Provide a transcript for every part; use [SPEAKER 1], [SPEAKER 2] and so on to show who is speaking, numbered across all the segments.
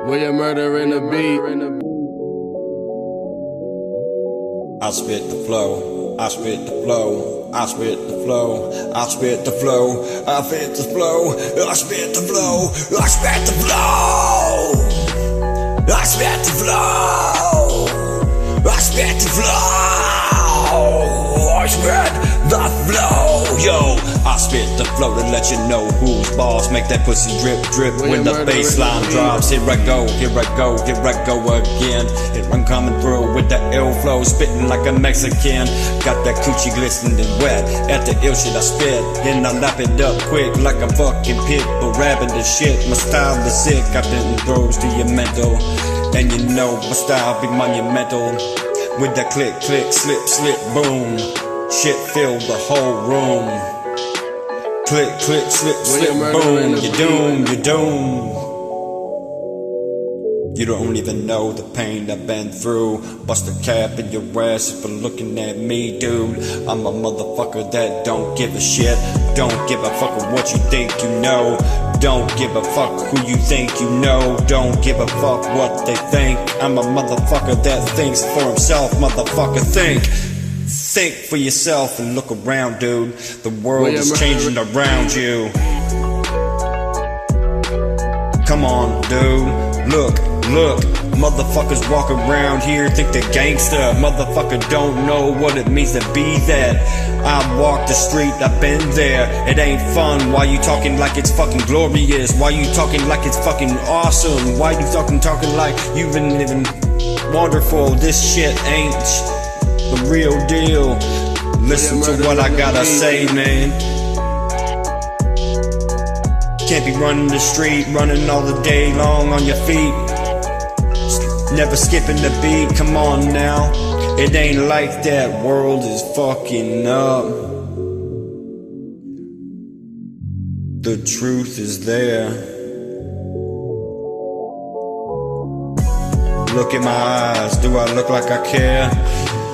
[SPEAKER 1] William Murder in the beat.
[SPEAKER 2] I spit the flow, I spit the flow, I spit the flow, I spit the flow, I spit the flow, I spit the flow, I spit the flow, I spit the flow, I spit the flow, I spit the flow, yo. I spit the flow to let you know who's boss. Make that pussy drip, drip when the bassline drops. Here I go, here I go, here I go again. Here I'm coming through with the ill flow, spitting like a Mexican. Got that coochie glistening wet at the ill shit I spit. And I lap it up quick like a fucking pit bull rapping the shit. My style is sick, I didn't throws to your mental. And you know my style be monumental. With that click, click, slip, slip, boom. Shit filled the whole room. Click, click, slip, slip, boom. You're doomed, you're doomed. You don't even know the pain I've been through. Bust a cap in your ass for looking at me, dude. I'm a motherfucker that don't give a shit. Don't give a fuck of what you think you know. Don't give a fuck who you think you know. Don't give a fuck what they think. I'm a motherfucker that thinks for himself. Motherfucker, think. Think for yourself and look around, dude. The world is changing around you. Come on, dude. Look, look. Motherfuckers walk around here, think they're gangster. Motherfucker don't know what it means to be that. I walk the street, I've been there. It ain't fun. Why you talking like it's fucking glorious? Why you talking like it's fucking awesome? Why you talking like you've been living wonderful? This shit ain't the real deal. Listen to what I gotta say, man. Can't be running the street, running all the day long on your feet. Never skipping the beat, come on now. It ain't like that, world is fucking up. The truth is there. Look in my eyes, do I look like I care?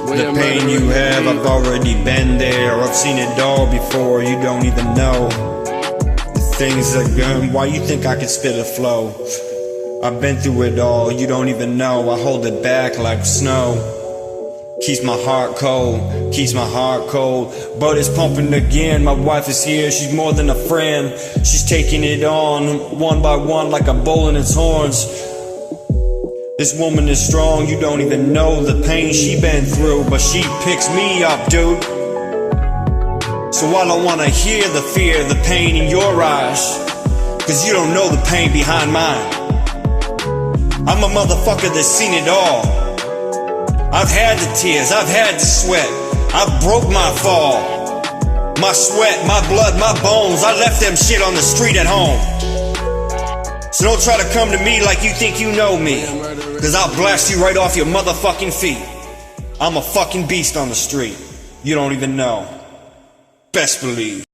[SPEAKER 2] The pain you have, I've already been there. I've seen it all before, you don't even know. The things are good, why you think I can spit a flow? I've been through it all, you don't even know. I hold it back like snow. Keeps my heart cold, keeps my heart cold. But it's pumping again, my wife is here, she's more than a friend. She's taking it on, one by one like a bull in its horns. This woman is strong, you don't even know the pain she been through. But she picks me up, dude. So I don't wanna hear the fear, the pain in your eyes, cause you don't know the pain behind mine. I'm a motherfucker that's seen it all. I've had the tears, I've had the sweat. I broke my fall. My sweat, my blood, my bones, I left them shit on the street at home. So don't try to come to me like you think you know me, cause I'll blast you right off your motherfucking feet. I'm a fucking beast on the street. You don't even know. Best believe.